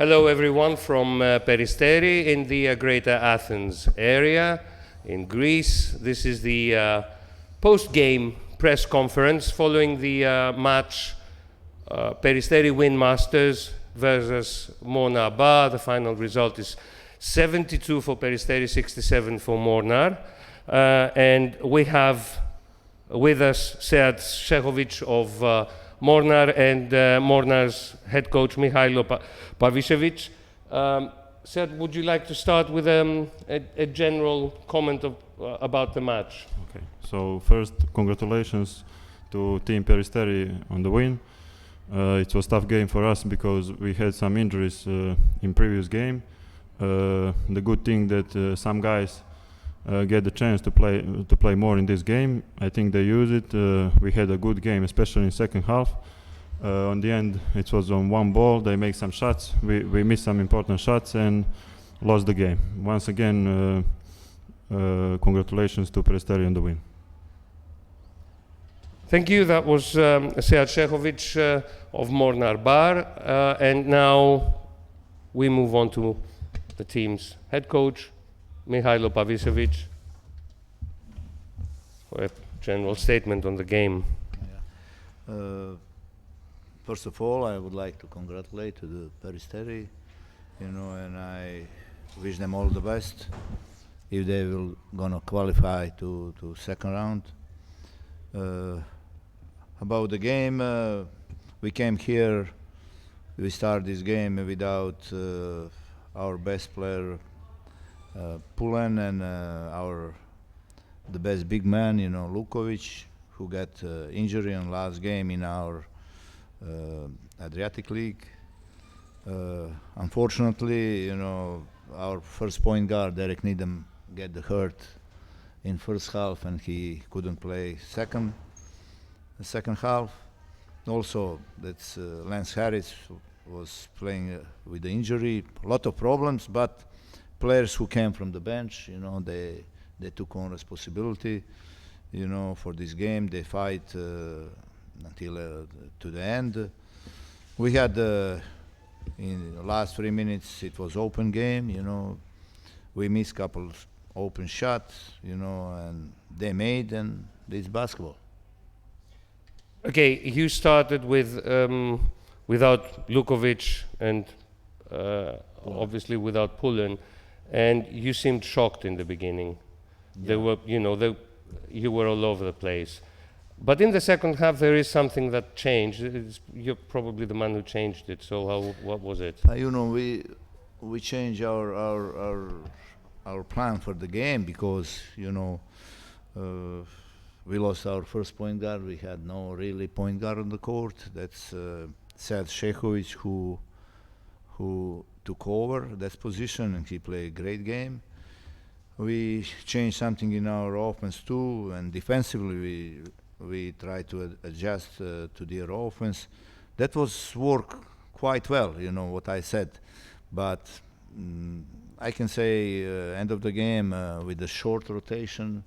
Hello everyone from Peristeri in the Greater Athens area in Greece. This is the post-game press conference following the match Peristeri winmasters versus Mornar Bar. The final result is 72 for Peristeri, 67 for Mornar. And we have with us Sead Shehovic of Mornar and Mornar's head coach Mihailo Pavisevic. Sead, would you like to start with a general comment about the match? Okay, so first, congratulations to Team Peristeri on the win. It was a tough game for us because we had some injuries in previous game. The good thing that some guys get the chance to play more in this game. I think they use it. We had a good game, especially in second half. On the end, it was on one ball. They make some shots. We missed some important shots and lost the game. Once again, congratulations to Peristeri on the win. Thank you. That was Sead Shehovic of Mornar Bar. And now we move on to the team's head coach, Mihailo Pavisevic, for a general statement on the game. First of all, I would like to congratulate to the Peristeri, and I wish them all the best if they will gonna qualify to second round. About the game, we came here. We start this game without our best player. Pulen and the best big man, Lukovic, who got injury in last game in our Adriatic League. Unfortunately, our first point guard, Derek Needham, get hurt in first half and he couldn't play the second half. Also, that's Lance Harris was playing with the injury. A lot of problems, but players who came from the bench, they took on responsibility, for this game. They fight until to the end. We had in the last 3 minutes it was open game. We missed couple open shots, and they made, and this basketball. Okay, you started with without Lukovic and obviously without Pulen. And you seemed shocked in the beginning. Yeah. They were, you were all over the place. But in the second half, there is something that changed. You're probably the man who changed it. So what was it? We changed our plan for the game because we lost our first point guard. We had no really point guard on the court. That's Sead Shehovic who took over that position, and he played a great game. We changed something in our offense too, and defensively we tried to adjust to their offense. That was work quite well, what I said. But I can say end of the game with the short rotation,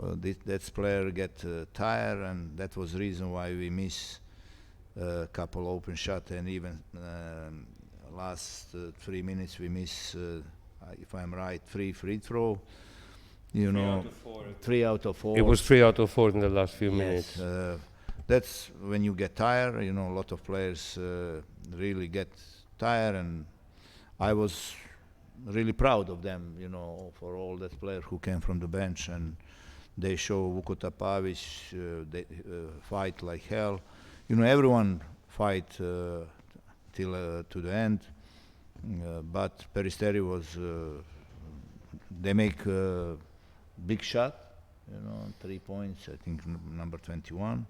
that player get tired, and that was the reason why we miss a couple open shots, and even last 3 minutes we miss, if I'm right, 3 free throw. 3 out of 4. It was 3 out of 4 in the last few minutes. That's when you get tired. A lot of players really get tired, and I was really proud of them. For all that player who came from the bench, and they show Vukota Pavic, they fight like hell. Everyone fight till to the end, but Peristeri was they make big shot, 3 points. I think number 21.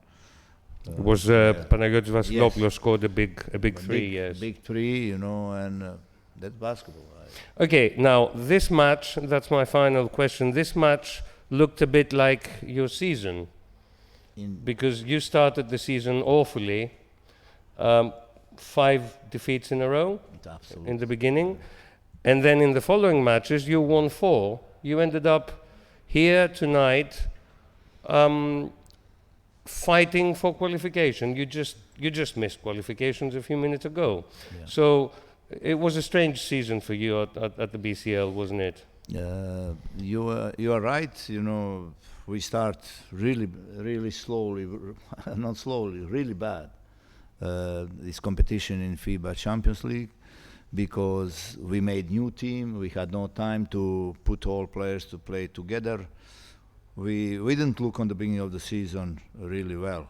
It was Panagiotis Vasilopoulos scored a big three. Yes, big three. And that's basketball. Right? Okay, now this match. That's my final question. This match looked a bit like your season, because you started the season awfully. 5 defeats in a row. Absolutely. In the beginning, and then in the following matches you won 4. You ended up here tonight fighting for qualification. You just missed qualifications a few minutes ago. Yeah. So It was a strange season for you at the BCL, wasn't it? You are right. You know, we start really slowly, not slowly, really bad. This competition in FIBA Champions League, because we made new team. We had no time to put all players to play together. We didn't look on the beginning of the season really well,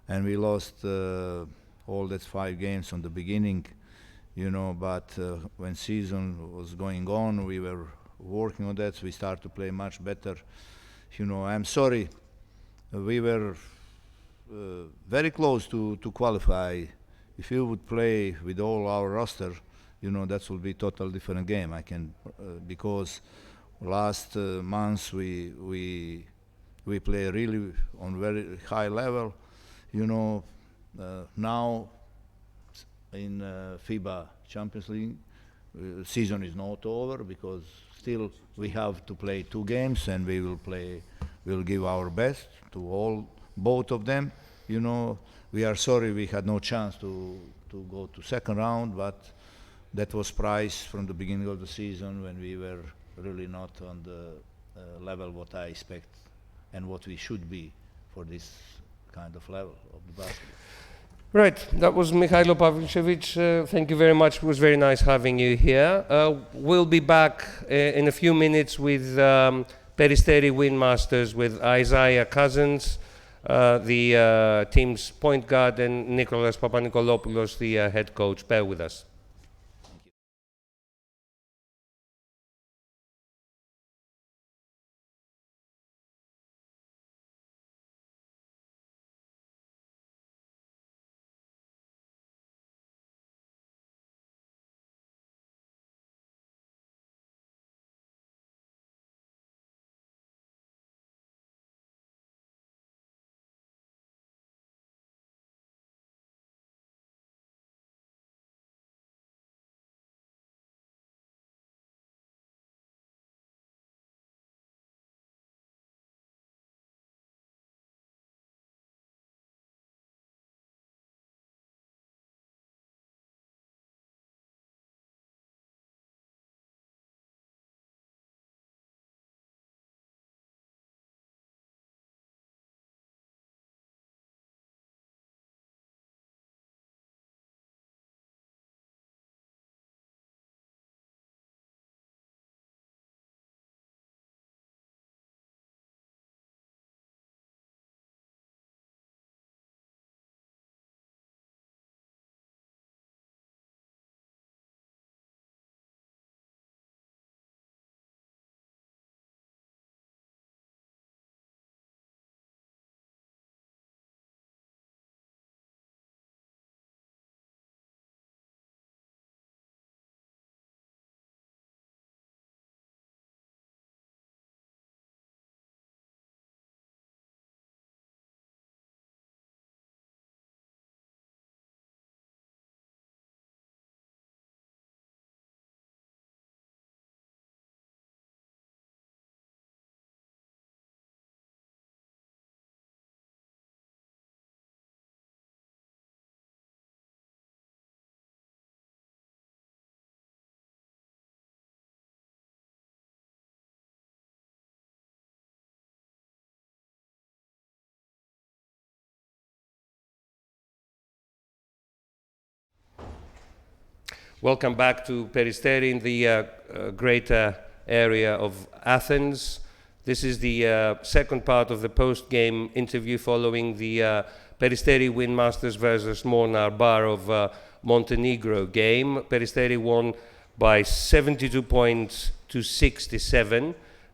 and we lost all that 5 games on the beginning, you know. But when season was going on, we were working on that. We started to play much better. You know, I'm sorry, we were very close to qualify. If you would play with all our roster, you know, that will be total different game. I can because last months we play really on very high level. You know, now in FIBA Champions League, season is not over because still we have to play 2 games, and we will play. We'll give our best to both of them. You know, we are sorry we had no chance to go to second round, but that was price from the beginning of the season when we were really not on the level what I expect and what we should be for this kind of level of the basketball. Right, that was Mihailo Pavlicevic. Thank you very much. It was very nice having you here. We'll be back in a few minutes with Peristeri winmasters with Isaiah Cousins, the team's point guard, and Nicholas Papanikolaopoulos, the head coach. Bear with us. Welcome back to Peristeri in the greater area of Athens. This is the second part of the post-game interview following the Peristeri winmasters versus Mornar Bar of Montenegro game. Peristeri won by 72 points to 67,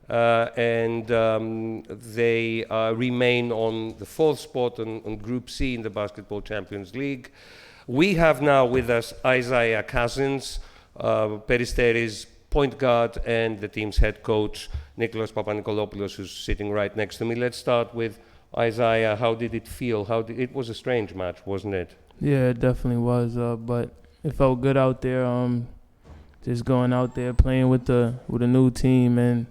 and they remain on the 4th spot on Group C in the Basketball Champions League. We have now with us Isaiah Cousins, Peristeri's point guard, and the team's head coach, Nicholas Papanikolaopoulos, who's sitting right next to me. Let's start with Isaiah. How did it feel? It was a strange match, wasn't it? Yeah, it definitely was. But it felt good out there. Just going out there playing with a new team and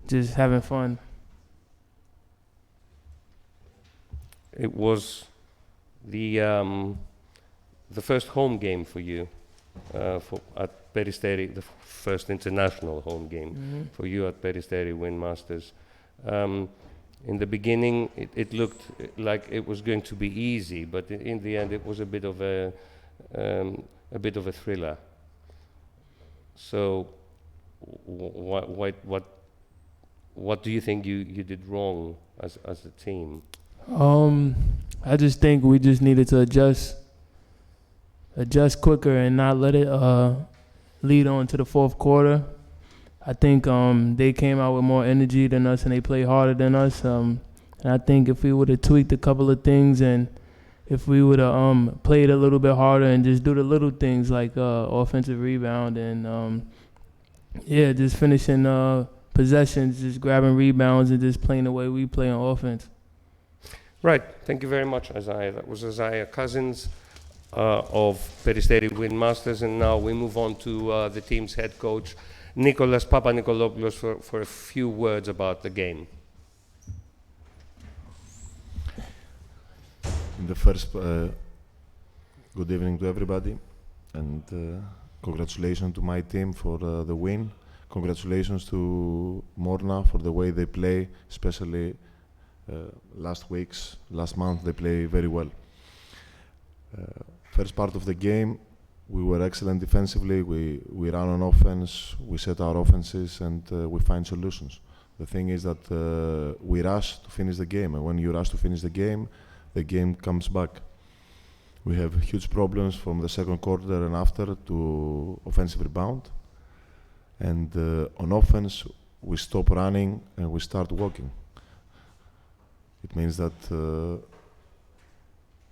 just having fun. It was the first home game for you. at Peristeri, the first international home game for you at Peristeri winmasters. In the beginning, it looked like it was going to be easy, but in the end, it was a bit of a thriller. So, what do you think you did wrong as a team? I just think we just needed to adjust quicker and not let it lead on to the fourth quarter. I think they came out with more energy than us and they played harder than us. And I think if we would have tweaked a couple of things and if we would have played a little bit harder and just do the little things like offensive rebound and just finishing possessions, just grabbing rebounds and just playing the way we play on offense. Right. Thank you very much, Isaiah. That was Isaiah Cousins of Peristeri winmasters, and now we move on to the team's head coach, Nicholas Papanicolaopoulos, for a few words about the game. In the first, good evening to everybody, and congratulations to my team for the win. Congratulations to Mornar for the way they play, especially last month they play very well. First part of the game, we were excellent defensively. We ran on offense, we set our offenses, and we find solutions. The thing is that we rush to finish the game, and when you rush to finish the game comes back. We have huge problems from the second quarter and after to offensive rebound. And on offense, we stop running and we start walking. It means that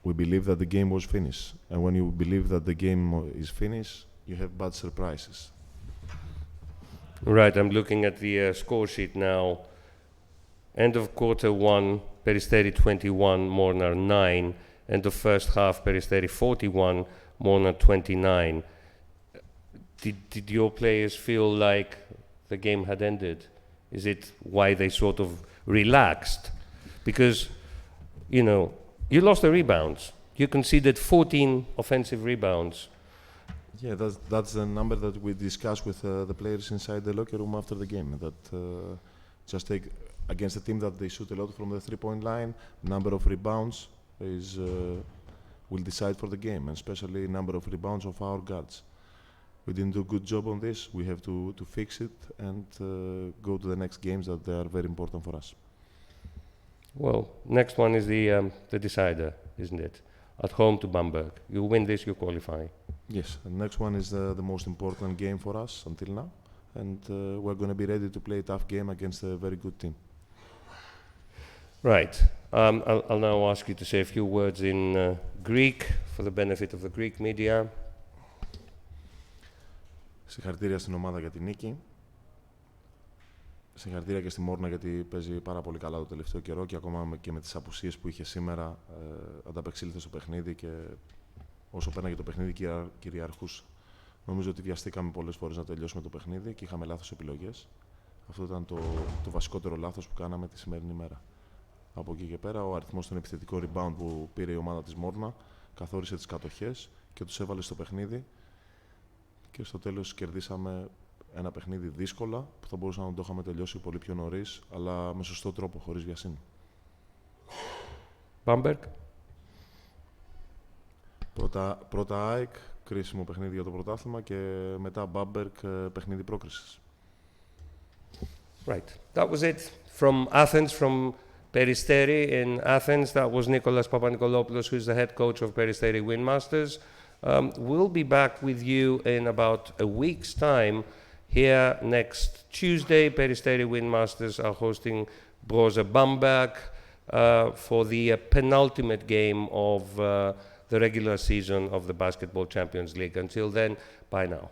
we believe that the game was finished. And when you believe that the game is finished, you have bad surprises. Right, I'm looking at the score sheet now. End of quarter one, Peristeri 21, Mornar 9. End of first half, Peristeri 41, Mornar 29. Did your players feel like the game had ended? Is it why they sort of relaxed? Because, you lost the rebounds. You conceded 14 offensive rebounds. Yeah, that's the number that we discussed with the players inside the locker room after the game. That just take against a team that they shoot a lot from the three-point line, number of rebounds will decide for the game, and especially number of rebounds of our guards. We didn't do a good job on this. We have to fix it and go to the next games that they are very important for us. Well, next one is the decider, isn't it? At home to Bamberg. You win this, you qualify. Yes, the next one is the most important game for us until now, and we're going to be ready to play a tough game against a very good team. Right. I'll now ask you to say a few words in Greek for the benefit of the Greek media. Συγχαρητήρια στην ομάδα για την νίκη. Συγχαρητήρια και στη Μόρνα γιατί παίζει πάρα πολύ καλά το τελευταίο καιρό και ακόμα και με τις απουσίες που είχε σήμερα ανταπεξήλθε στο παιχνίδι και όσο πέρναγε το παιχνίδι κυριαρχούσε. Νομίζω ότι βιαστήκαμε πολλές φορές να τελειώσουμε το παιχνίδι και είχαμε λάθος επιλογές. Αυτό ήταν το βασικότερο λάθος που κάναμε τη σημερινή μέρα. Από εκεί και πέρα, ο αριθμός των επιθετικών rebound που πήρε η ομάδα της Μόρνα καθόρισε τις κατοχές και τους έβαλε στο παιχνίδι. Και στο τέλος κερδίσαμε ένα παιχνίδι δύσκολα που θα μπορούσαμε να το είχαμε τελειώσει πολύ πιο νωρίς, αλλά με σωστό τρόπο, χωρίς βιασύνη. Bamberg. Πρώτα ΑΕΚ, κρίσιμο παιχνίδι για το πρωτάθλημα και μετά Bamberg, παιχνίδι πρόκρισης. Right. That was it from Athens, from Peristeri in Athens. That was Nicholas Papanicolaopoulos, who's the head coach of Peristeri winmasters. We'll be back with you in about a week's time. Here next Tuesday, Peristeri winmasters are hosting Brose Bamberg for the penultimate game of the regular season of the Basketball Champions League. Until then, bye now.